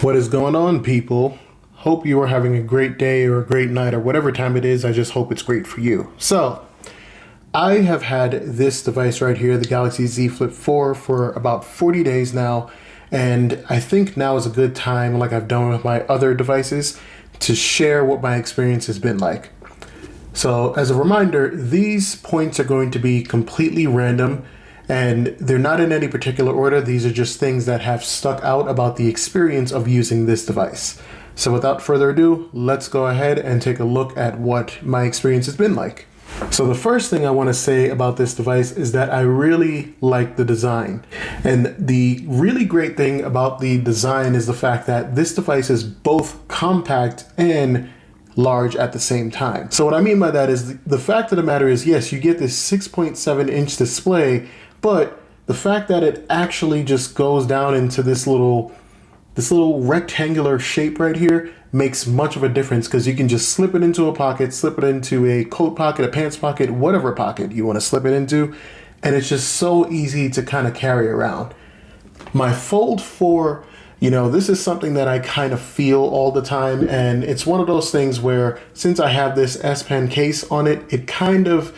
What is going on, people? Hope you are having a great day or a great night or whatever time it is. I just hope it's great for you. So, I have had this device right here, the Galaxy Z Flip 4, for about 40 days now. And I think now is a good time, like I've done with my other devices, to share what my experience has been like. So, as a reminder, these points are going to be completely random. And they're not in any particular order. These are just things that have stuck out about the experience of using this device. So without further ado, let's go ahead and take a look at what my experience has been like. So the first thing I want to say about this device is that I really like the design. And the really great thing about the design is the fact that this device is both compact and large at the same time. So what I mean by that is the fact of the matter is, yes, you get this 6.7-inch display, but the fact that it actually just goes down into this little rectangular shape right here makes much of a difference, because you can just slip it into a pocket, slip it into a coat pocket, a pants pocket, whatever pocket you want to slip it into, and it's just so easy to kind of carry around. My Fold 4, this is something that I kind of feel all the time, and it's one of those things where since I have this S Pen case on it, it kind of,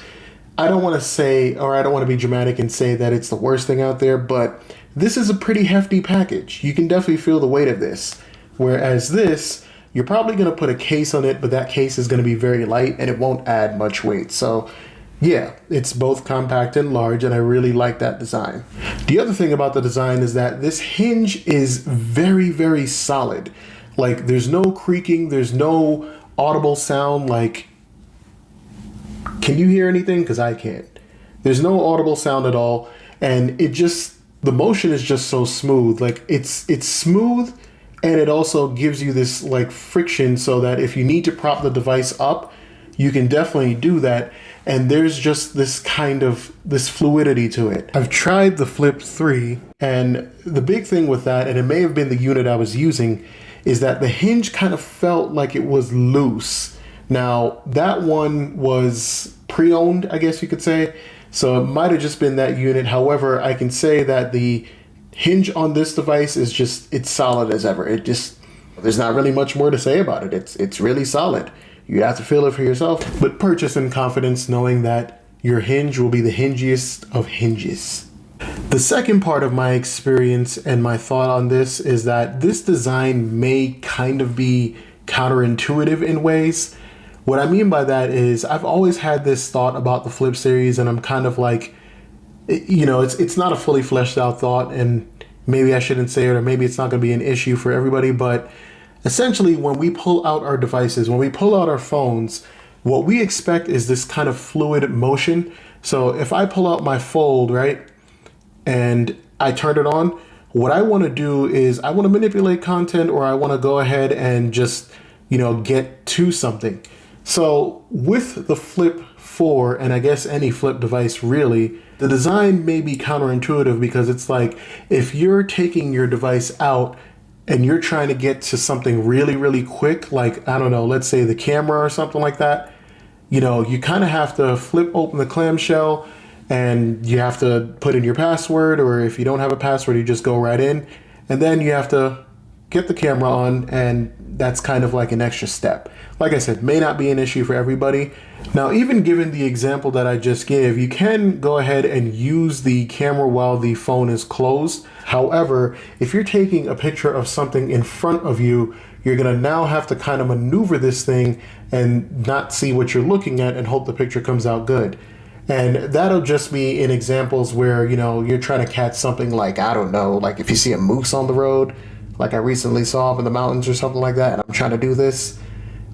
I don't want to say, or I don't want to be dramatic and say that it's the worst thing out there, but this is a pretty hefty package. You can definitely feel the weight of this. Whereas this, you're probably going to put a case on it, but that case is going to be very light and it won't add much weight. So yeah, it's both compact and large, and I really like that design. The other thing about the design is that this hinge is very, very solid. Like, there's no creaking, there's no audible sound. Like, can you hear anything? Because I can't. There's no audible sound at all, and the motion is just so smooth. Like, it's smooth, and it also gives you this like friction, so that if you need to prop the device up, you can definitely do that. And there's just this fluidity to it. I've tried the Flip 3, and the big thing with that, and it may have been the unit I was using, is that the hinge kind of felt like it was loose. Now, that one was pre-owned, I guess you could say, so it might have just been that unit. However, I can say that the hinge on this device is it's solid as ever. There's not really much more to say about it. It's really solid. You have to feel it for yourself, but purchase in confidence, knowing that your hinge will be the hingiest of hinges. The second part of my experience and my thought on this is that this design may kind of be counterintuitive in ways. What I mean by that is I've always had this thought about the Flip series, and I'm kind of like, it's not a fully fleshed out thought, and maybe I shouldn't say it, or maybe it's not going to be an issue for everybody, but essentially when we pull out our devices, when we pull out our phones, what we expect is this kind of fluid motion. So if I pull out my Fold, right, and I turn it on, what I want to do is I want to manipulate content, or I want to go ahead and just, get to something. So with the Flip 4, and I guess any Flip device really, the design may be counterintuitive, because it's like if you're taking your device out and you're trying to get to something really, really quick, like, I don't know, let's say the camera or something like that, you kind of have to flip open the clamshell, and you have to put in your password, or if you don't have a password, you just go right in, and then you have to get the camera on, and that's kind of like an extra step. Like I said, may not be an issue for everybody. Now, even given the example that I just gave, you can go ahead and use the camera while the phone is closed. However, if you're taking a picture of something in front of you, you're gonna now have to kind of maneuver this thing and not see what you're looking at and hope the picture comes out good. And that'll just be in examples where, you're trying to catch something like, I don't know, like if you see a moose on the road, like I recently saw up in the mountains or something like that, and I'm trying to do this.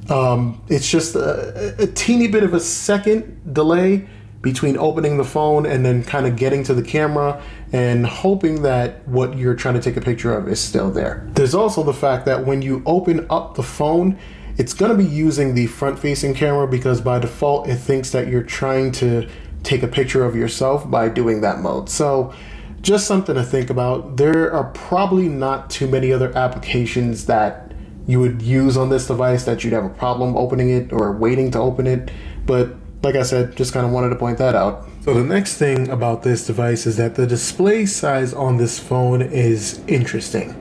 It's just a teeny bit of a second delay between opening the phone and then kind of getting to the camera and hoping that what you're trying to take a picture of is still there. There's also the fact that when you open up the phone, it's going to be using the front-facing camera, because by default it thinks that you're trying to take a picture of yourself by doing that mode. So just something to think about. There are probably not too many other applications that you would use on this device that you'd have a problem opening it or waiting to open it. But like I said, just kind of wanted to point that out. So the next thing about this device is that the display size on this phone is interesting.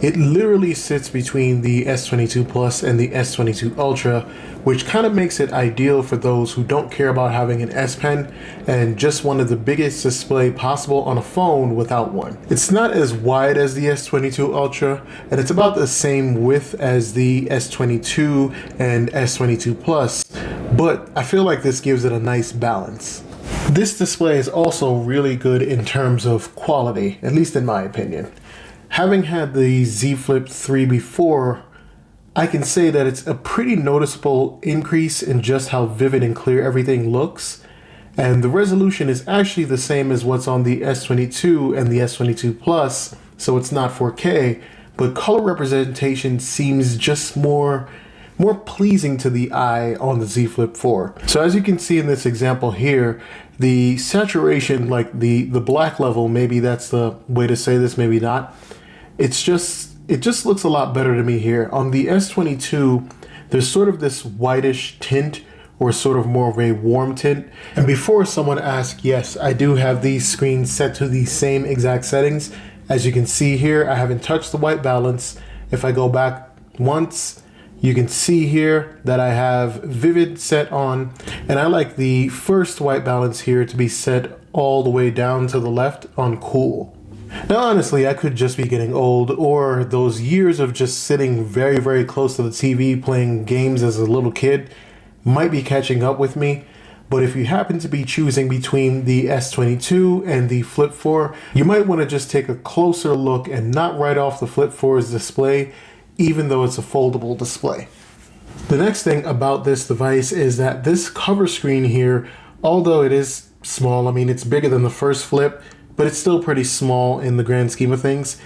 It literally sits between the S22 Plus and the S22 Ultra, which kind of makes it ideal for those who don't care about having an S Pen and just wanted the biggest display possible on a phone without one. It's not as wide as the S22 Ultra, and it's about the same width as the S22 and S22 Plus, but I feel like this gives it a nice balance. This display is also really good in terms of quality, at least in my opinion. Having had the Z Flip 3 before, I can say that it's a pretty noticeable increase in just how vivid and clear everything looks. And the resolution is actually the same as what's on the S22 and the S22 Plus, so it's not 4K, but color representation seems just more pleasing to the eye on the Z Flip 4. So as you can see in this example here, the saturation, like the black level, maybe that's the way to say this, maybe not. It just looks a lot better to me here. On the S22, there's sort of this whitish tint, or sort of more of a warm tint. And before someone asks, yes, I do have these screens set to the same exact settings. As you can see here, I haven't touched the white balance. If I go back once, you can see here that I have vivid set on, and I like the first white balance here to be set all the way down to the left on cool. Now honestly, I could just be getting old, or those years of just sitting very, very close to the TV playing games as a little kid might be catching up with me. But if you happen to be choosing between the S22 and the Flip 4, you might want to just take a closer look and not write off the Flip 4's display, even though it's a foldable display. The next thing about this device is that this cover screen here, although it is small, I mean it's bigger than the first Flip, but it's still pretty small in the grand scheme of things.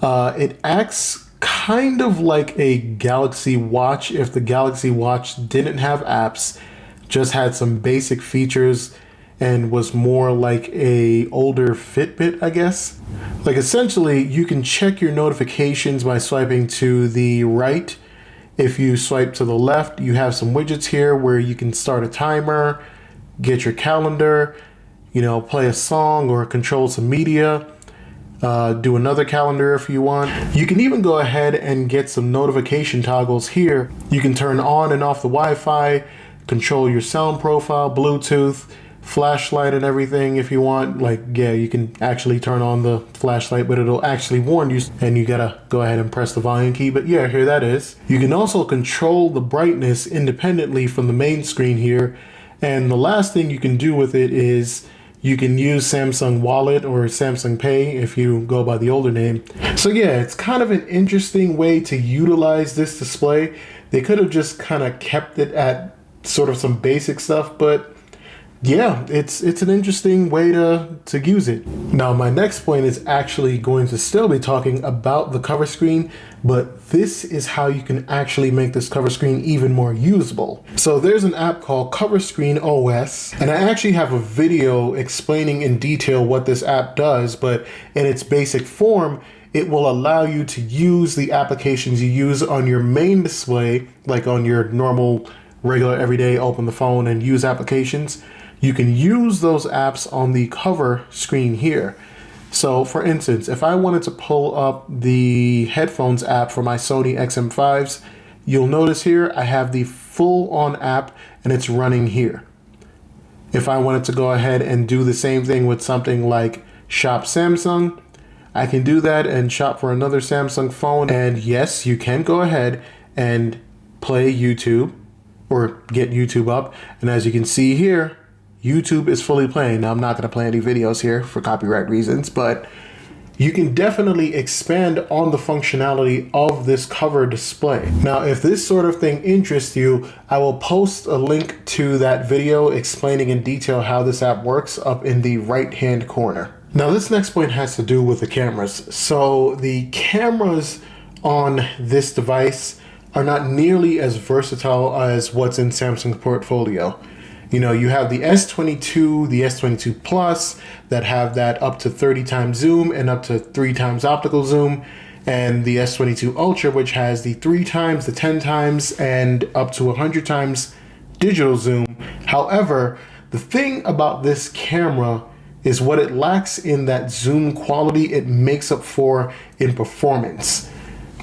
It acts kind of like a Galaxy Watch if the Galaxy Watch didn't have apps, just had some basic features, and was more like a older Fitbit, I guess. Like essentially, you can check your notifications by swiping to the right. If you swipe to the left, you have some widgets here where you can start a timer, get your calendar, play a song or control some media, do another calendar if you want. You can even go ahead and get some notification toggles here. You can turn on and off the Wi-Fi, control your sound profile, Bluetooth, flashlight and everything if you want. Like, yeah, you can actually turn on the flashlight, but it'll actually warn you and you gotta go ahead and press the volume key. But yeah, here that is. You can also control the brightness independently from the main screen here. And the last thing you can do with it is you can use Samsung Wallet or Samsung Pay if you go by the older name. So yeah, it's kind of an interesting way to utilize this display. They could have just kind of kept it at sort of some basic stuff, but yeah, it's an interesting way to use it. Now, my next point is actually going to still be talking about the cover screen, but this is how you can actually make this cover screen even more usable. So there's an app called Cover Screen OS, and I actually have a video explaining in detail what this app does, but in its basic form, it will allow you to use the applications you use on your main display, like on your normal, regular, everyday, open the phone and use applications. You can use those apps on the cover screen here. So for instance, if I wanted to pull up the headphones app for my Sony XM5s, you'll notice here I have the full on app and it's running here. If I wanted to go ahead and do the same thing with something like Shop Samsung, I can do that and shop for another Samsung phone. And yes, you can go ahead and play YouTube or get YouTube up. And as you can see here, YouTube is fully playing. Now, I'm not going to play any videos here for copyright reasons, but you can definitely expand on the functionality of this cover display. Now, if this sort of thing interests you, I will post a link to that video explaining in detail how this app works up in the right-hand corner. Now, this next point has to do with the cameras. So the cameras on this device are not nearly as versatile as what's in Samsung's portfolio. You have the S22, the S22 Plus that have that up to 30 times zoom and up to 3 times optical zoom, and the S22 Ultra, which has the 3 times, the 10 times, and up to 100 times digital zoom. However, the thing about this camera is what it lacks in that zoom quality, it makes up for in performance.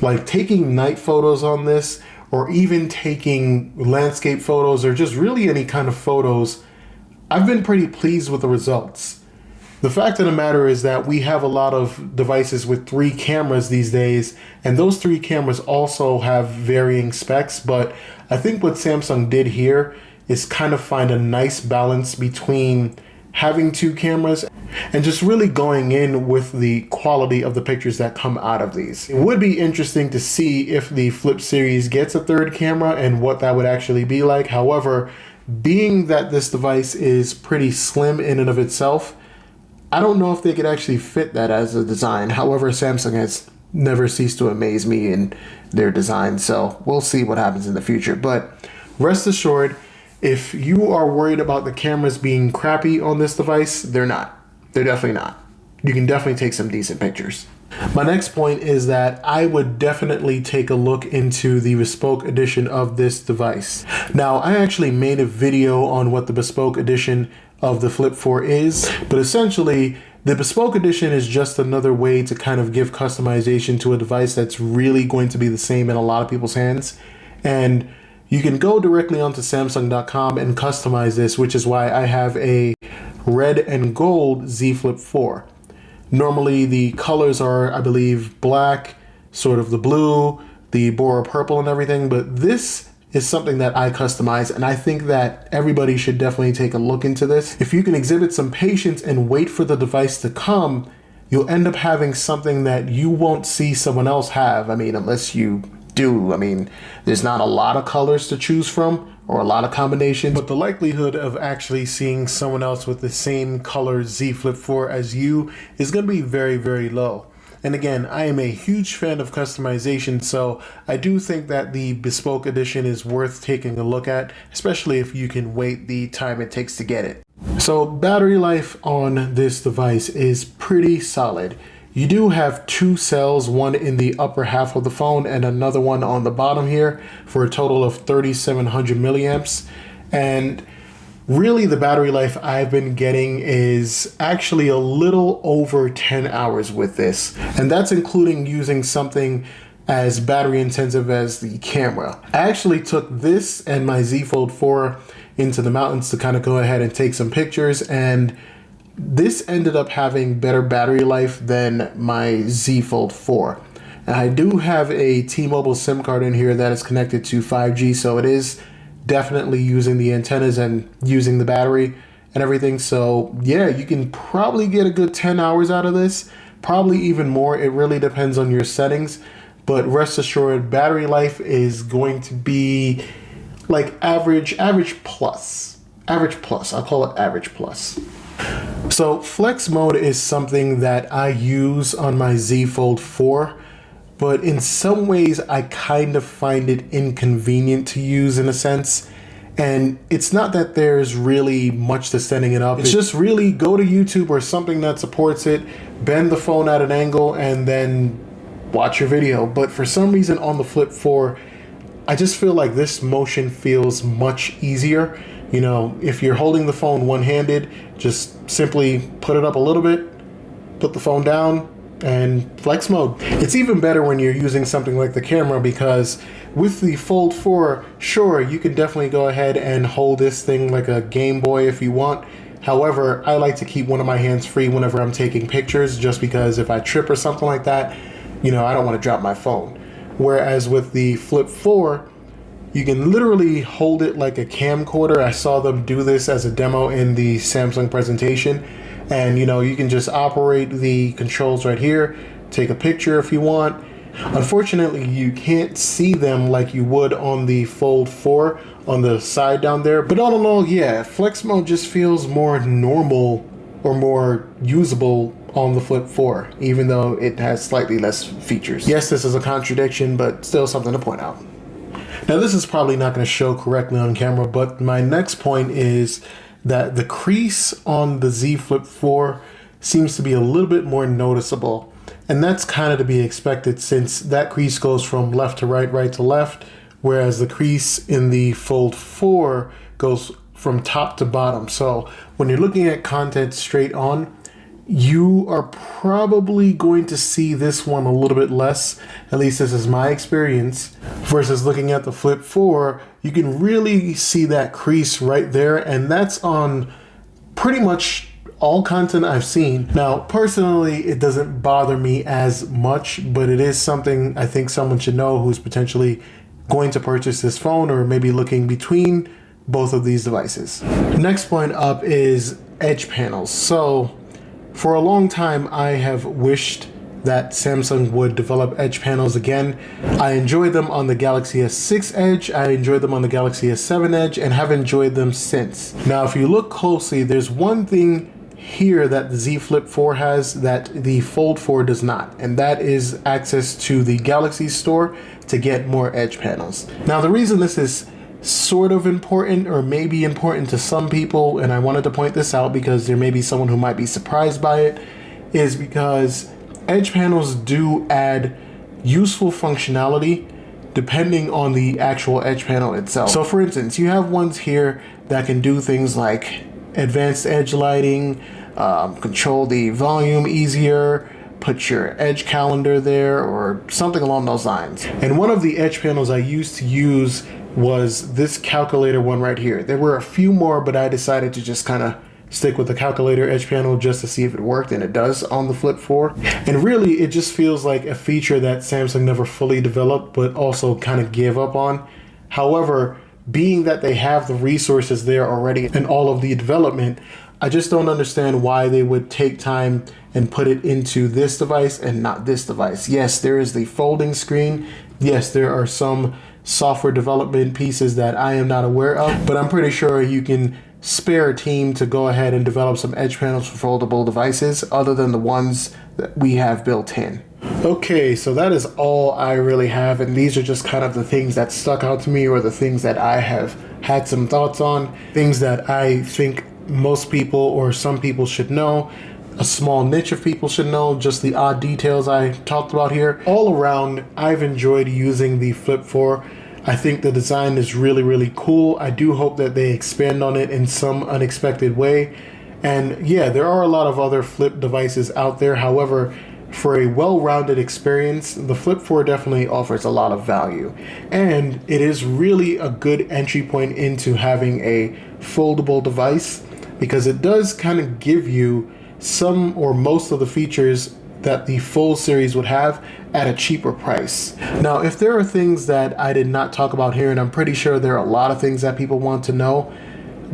Like taking night photos on this, or even taking landscape photos, or just really any kind of photos, I've been pretty pleased with the results. The fact of the matter is that we have a lot of devices with 3 cameras these days, and those 3 cameras also have varying specs, but I think what Samsung did here is kind of find a nice balance between having 2 cameras and just really going in with the quality of the pictures that come out of these. It would be interesting to see if the Flip series gets a 3rd camera and what that would actually be like. However, being that this device is pretty slim in and of itself, I don't know if they could actually fit that as a design. However, Samsung has never ceased to amaze me in their design, so we'll see what happens in the future. But rest assured, if you are worried about the cameras being crappy on this device, they're not. They're definitely not. You can definitely take some decent pictures. My next point is that I would definitely take a look into the bespoke edition of this device. Now, I actually made a video on what the bespoke edition of the Flip 4 is, but essentially the bespoke edition is just another way to kind of give customization to a device that's really going to be the same in a lot of people's hands. And you can go directly onto Samsung.com and customize this, which is why I have a red and gold Z Flip 4. Normally the colors are, I believe, black, sort of the blue, the Bora purple and everything, but this is something that I customize, and I think that everybody should definitely take a look into this. If you can exhibit some patience and wait for the device to come, you'll end up having something that you won't see someone else have. I mean, unless you do. I mean, there's not a lot of colors to choose from or a lot of combinations, but the likelihood of actually seeing someone else with the same color Z Flip 4 as you is going to be very, very low. And again, I am a huge fan of customization, so I do think that the bespoke edition is worth taking a look at, especially if you can wait the time it takes to get it. So battery life on this device is pretty solid. You do have 2 cells, one in the upper half of the phone and another one on the bottom here, for a total of 3,700 milliamps. And really the battery life I've been getting is actually a little over 10 hours with this. And that's including using something as battery intensive as the camera. I actually took this and my Z Fold 4 into the mountains to kind of go ahead and take some pictures, and this ended up having better battery life than my Z Fold 4. And I do have a T-Mobile SIM card in here that is connected to 5G, so it is definitely using the antennas and using the battery and everything. So yeah, you can probably get a good 10 hours out of this, probably even more. It really depends on your settings, but rest assured, battery life is going to be like average plus. I'll call it average plus. So flex mode is something that I use on my Z Fold 4, but in some ways I kind of find it inconvenient to use in a sense. And it's not that there's really much to setting it up. It's just really go to YouTube or something that supports it, bend the phone at an angle, and then watch your video. But for some reason on the Flip 4, I just feel like this motion feels much easier. You know, if you're holding the phone one-handed, just simply put it up a little bit, put the phone down, and flex mode. It's even better when you're using something like the camera, because with the Fold 4, sure, you can definitely go ahead and hold this thing like a Game Boy if you want. However, I like to keep one of my hands free whenever I'm taking pictures, just because if I trip or something like that, you know, I don't want to drop my phone. Whereas with the Flip 4, you can literally hold it like a camcorder. I saw them do this as a demo in the Samsung presentation. And you know, you can just operate the controls right here, take a picture if you want. Unfortunately, you can't see them like you would on the Fold 4 on the side down there. But all in all, yeah, flex mode just feels more normal or more usable on the Flip 4, even though it has slightly less features. Yes, this is a contradiction, but still something to point out. Now, this is probably not going to show correctly on camera, but my next point is that the crease on the Z Flip 4 seems to be a little bit more noticeable. And that's kind of to be expected, since that crease goes from left to right, right to left, whereas the crease in the Fold 4 goes from top to bottom. So when you're looking at content straight on, you are probably going to see this one a little bit less, at least this is my experience, versus looking at the Flip 4, you can really see that crease right there, and that's on pretty much all content I've seen. Now, personally, it doesn't bother me as much, but it is something I think someone should know who's potentially going to purchase this phone or maybe looking between both of these devices. Next point up is edge panels. So for a long time, I have wished that Samsung would develop edge panels again. I enjoyed them on the Galaxy S6 Edge, I enjoyed them on the Galaxy S7 Edge, and have enjoyed them since. Now, if you look closely, there's one thing here that the Z Flip 4 has that the Fold 4 does not, and that is access to the Galaxy Store to get more edge panels. Now, the reason this is sort of important, or maybe important to some people, and I wanted to point this out because there may be someone who might be surprised by it, is because edge panels do add useful functionality depending on the actual edge panel itself. So for instance, you have ones here that can do things like advanced edge lighting, control the volume easier, put your edge calendar there, or something along those lines. And one of the edge panels I used to use was this calculator one right here. There were a few more, but I decided to just kind of stick with the calculator edge panel just to see if it worked, and it does on the Flip 4. And really, it just feels like a feature that Samsung never fully developed, but also kind of gave up on. However, being that they have the resources there already and all of the development, I just don't understand why they would take time and put it into this device and not this device. Yes, there is the folding screen. Yes, there are some software development pieces that I am not aware of, but I'm pretty sure you can spare a team to go ahead and develop some edge panels for foldable devices other than the ones that we have built in. Okay, so that is all I really have, and these are just kind of the things that stuck out to me, or the things that I have had some thoughts on, things that I think most people or some people should know, a small niche of people should know, just the odd details I talked about here. All around, I've enjoyed using the Flip 4. I think the design is really, really cool. I do hope that they expand on it in some unexpected way. And yeah, there are a lot of other Flip devices out there. However, for a well-rounded experience, the Flip 4 definitely offers a lot of value. And it is really a good entry point into having a foldable device, because it does kind of give you some or most of the features that the full series would have at a cheaper price. Now, if there are things that I did not talk about here, and I'm pretty sure there are a lot of things that people want to know,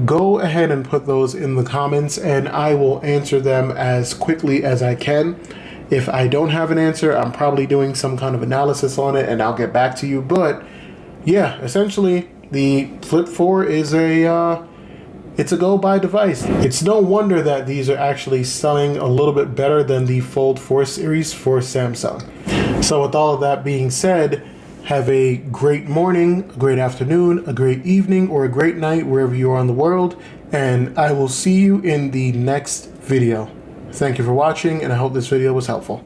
go ahead and put those in the comments and I will answer them as quickly as I can. If I don't have an answer, I'm probably doing some kind of analysis on it and I'll get back to you. But yeah, essentially the Flip 4 is it's a go-buy device. It's no wonder that these are actually selling a little bit better than the Fold 4 series for Samsung. So with all of that being said, have a great morning, a great afternoon, a great evening, or a great night wherever you are in the world, and I will see you in the next video. Thank you for watching, and I hope this video was helpful.